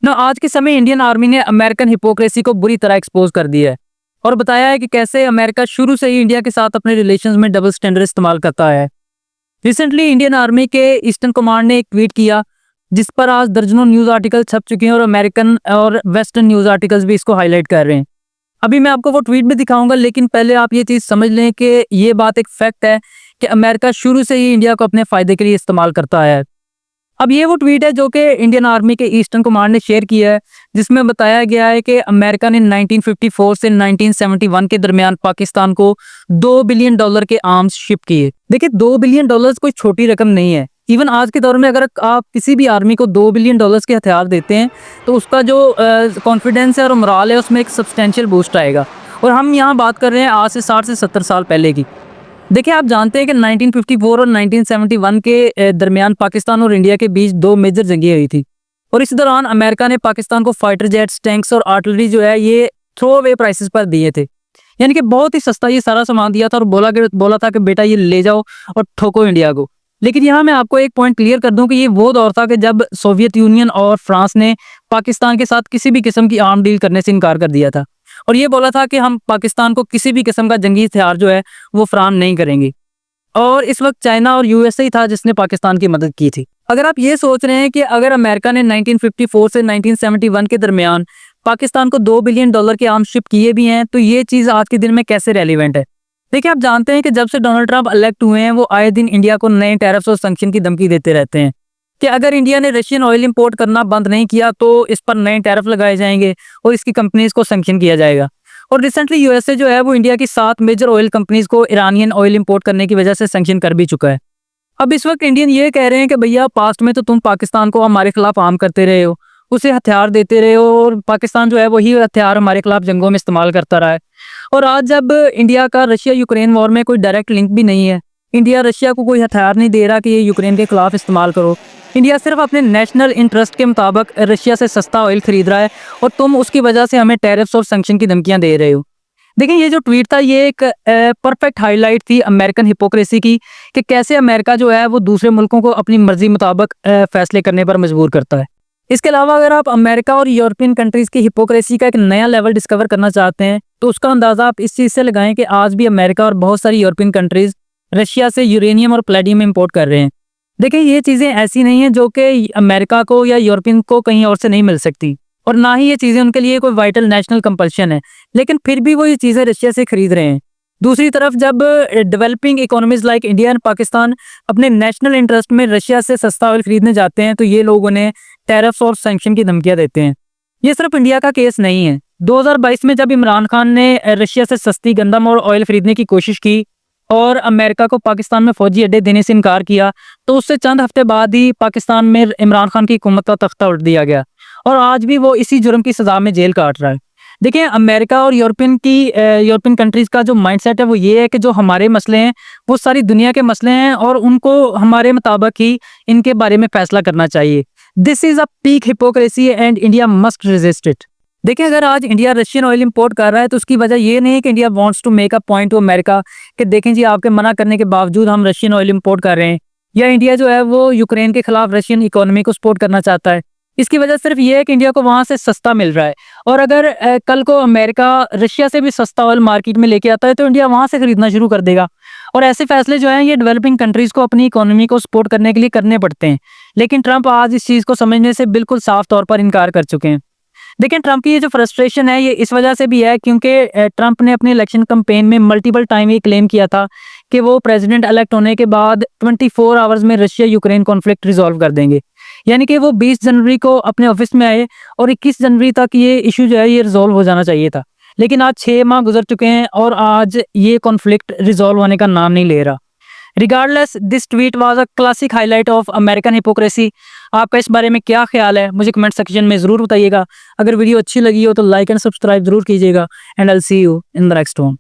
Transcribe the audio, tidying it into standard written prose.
ना आज के समय इंडियन आर्मी ने अमेरिकन हिपोक्रेसी को बुरी तरह एक्सपोज कर दिया है और बताया है कि कैसे अमेरिका शुरू से ही इंडिया के साथ अपने रिलेशंस में डबल स्टैंडर्ड इस्तेमाल करता है। रिसेंटली इंडियन आर्मी के ईस्टर्न कमांड ने एक ट्वीट किया जिस पर आज दर्जनों न्यूज आर्टिकल छप चुके हैं और अमेरिकन और वेस्टर्न न्यूज आर्टिकल्स भी इसको हाईलाइट कर रहे हैं। अभी मैं आपको वो ट्वीट भी दिखाऊंगा, लेकिन पहले आप ये चीज समझ लें कि ये बात एक फैक्ट है कि अमेरिका शुरू से ही इंडिया को अपने फायदे के लिए इस्तेमाल करता है। अब ये वो ट्वीट है जो कि इंडियन आर्मी के ईस्टर्न कमांड ने शेयर किया है, जिसमें बताया गया है कि अमेरिका ने 1954 से 1971 के दरमियान पाकिस्तान को $2 बिलियन के आर्म्स शिप किए। देखिए, $2 बिलियन कोई छोटी रकम नहीं है। इवन आज के दौर में अगर आप किसी भी आर्मी को $2 बिलियन के हथियार देते हैं तो उसका जो कॉन्फिडेंस है और मोराल है उसमें एक सब्सटेंशियल बूस्ट आएगा। और हम यहाँ बात कर रहे हैं आज से 60 से 70 साल पहले की। देखिए, आप जानते हैं कि 1954 और 1971 के दरमियान पाकिस्तान और इंडिया के बीच दो मेजर जंगें हुई थी और इस दौरान अमेरिका ने पाकिस्तान को फाइटर जेट्स, टैंक्स और आर्टिलरी जो है ये थ्रो अवे प्राइसेस पर दिए थे। यानी कि बहुत ही सस्ता ये सारा सामान दिया था और बोला था कि बेटा ये ले जाओ और ठोको इंडिया को। लेकिन यहाँ मैं आपको एक पॉइंट क्लियर कर दूं कि ये वो दौर था कि जब सोवियत यूनियन और फ्रांस ने पाकिस्तान के साथ किसी भी किस्म की आर्म डील करने से इनकार कर दिया था और ये बोला था कि हम पाकिस्तान को किसी भी किस्म का जंगी हथियार जो है वो फराहम नहीं करेंगे। और इस वक्त चाइना और यूएसए ही था जिसने पाकिस्तान की मदद की थी। अगर आप ये सोच रहे हैं कि अगर अमेरिका ने 1954 से 1971 के दरमियान पाकिस्तान को $2 बिलियन के आर्म्स शिप किए भी हैं तो ये चीज आज के दिन में कैसे रेलिवेंट है। देखिए, आप जानते हैं कि जब से डोनाल्ड ट्रंप इलेक्ट हुए हैं वो आए दिन इंडिया को नए टैरिफ्स और सैंक्शन की धमकी देते रहते हैं कि अगर इंडिया ने रशियन ऑयल इंपोर्ट करना बंद नहीं किया तो इस पर नए टैरिफ लगाए जाएंगे और इसकी कंपनीज को सैंक्शन किया जाएगा। और रिसेंटली यूएसए जो है वो इंडिया की 7 मेजर ऑयल कंपनीज को ईरानियन ऑयल इंपोर्ट करने की वजह से सैंक्शन कर भी चुका है। अब इस वक्त इंडियन ये कह रहे हैं कि भैया पास्ट में तो तुम पाकिस्तान को हमारे खिलाफ आर्म करते रहे हो, उसे हथियार देते रहे हो और पाकिस्तान जो है वही हथियार हमारे खिलाफ जंगों में इस्तेमाल करता रहा है। और आज जब इंडिया का रशिया यूक्रेन वॉर में कोई डायरेक्ट लिंक भी नहीं है, इंडिया रशिया को कोई हथियार नहीं दे रहा कि ये यूक्रेन के खिलाफ इस्तेमाल करो, इंडिया सिर्फ अपने नेशनल इंटरेस्ट के मुताबिक रशिया से सस्ता ऑयल खरीद रहा है और तुम उसकी वजह से हमें टैरिफ्स और सैंक्शन की धमकियां दे रहे हो। देखिए, ये जो ट्वीट था ये एक परफेक्ट हाईलाइट थी अमेरिकन हिपोक्रेसी की कि कैसे अमेरिका जो है वो दूसरे मुल्कों को अपनी मर्जी मुताबिक फैसले करने पर मजबूर करता है। इसके अलावा अगर आप अमेरिका और यूरोपियन कंट्रीज की हिपोक्रेसी का एक नया लेवल डिस्कवर करना चाहते हैं तो उसका अंदाजा आप इस चीज़ से लगाएं कि आज भी अमेरिका और बहुत सारी यूरोपियन कंट्रीज रशिया से यूरेनियम और प्लेडियम इंपोर्ट कर रहे हैं। देखिए, ये चीज़ें ऐसी नहीं हैं जो कि अमेरिका को या यूरोपियन को कहीं और से नहीं मिल सकती और ना ही ये चीज़ें उनके लिए कोई वाइटल नेशनल कंपल्शन है, लेकिन फिर भी वो ये चीज़ें रशिया से खरीद रहे हैं। दूसरी तरफ जब developing economies like India and Pakistan अपने नेशनल इंटरेस्ट में रशिया से सस्ता ऑयल खरीदने जाते हैं तो ये लोग उन्हें टैरिफ्स और सैंक्शन की धमकियां देते हैं। ये सिर्फ इंडिया का केस नहीं है। 2022 में जब इमरान खान ने रशिया से सस्ती गंदम और ऑयल खरीदने की कोशिश की और अमेरिका को पाकिस्तान में फौजी अड्डे देने से इनकार किया तो उससे चंद हफ्ते बाद ही पाकिस्तान में इमरान खान की हुकूमत का तख्ता उल्ट दिया गया और आज भी वो इसी जुर्म की सजा में जेल काट रहा है। देखिए, अमेरिका और यूरोपियन कंट्रीज का जो माइंडसेट है वो ये है कि जो हमारे मसले हैं वो सारी दुनिया के मसले हैं और उनको हमारे मुताबिक ही इनके बारे में फैसला करना चाहिए। This is a peak hypocrisy and India must resist it. देखिए, अगर आज इंडिया रशियन ऑयल इंपोर्ट कर रहा है तो उसकी वजह ये नहीं है कि India wants to make a point to America कि देखें जी आपके मना करने के बावजूद हम रशियन ऑयल इंपोर्ट कर रहे हैं, या इंडिया जो है वो यूक्रेन के खिलाफ रशियन इकोनॉमी को सपोर्ट करना चाहता है। इसकी वजह सिर्फ ये है कि इंडिया को वहां से सस्ता मिल रहा है और अगर कल को अमेरिका रशिया से भी सस्ता ऑयल मार्केट में लेके आता है तो इंडिया वहां से खरीदना शुरू कर देगा। और ऐसे फैसले जो हैं ये डेवलपिंग कंट्रीज को अपनी इकोनॉमी को सपोर्ट करने के लिए करने पड़ते हैं, लेकिन ट्रंप आज इस चीज़ को समझने से बिल्कुल साफ तौर पर इनकार कर चुके हैं। देखिए, ट्रंप की ये जो फ्रस्ट्रेशन है ये इस वजह से भी है क्योंकि ट्रंप ने अपने इलेक्शन कैंपेन में मल्टीपल टाइम ये क्लेम किया था कि वो प्रेसिडेंट इलेक्ट होने के बाद 24 आवर्स में रशिया यूक्रेन कॉन्फ्लिक्ट रिजॉल्व कर देंगे। यानी कि वो 20 जनवरी को अपने ऑफिस में आए और 21 जनवरी तक ये इशू जो है ये रिजॉल्व हो जाना चाहिए था, लेकिन आज 6 माह गुजर चुके हैं और आज ये कॉन्फ्लिक्ट रिजॉल्व होने का नाम नहीं ले रहा। Regardless, this tweet was a classic highlight of American hypocrisy. आपका इस बारे में क्या ख्याल है मुझे कमेंट सेक्शन में ज़रूर बताइएगा। अगर वीडियो अच्छी लगी हो तो लाइक एंड सब्सक्राइब जरूर कीजिएगा and I will see you in the next one.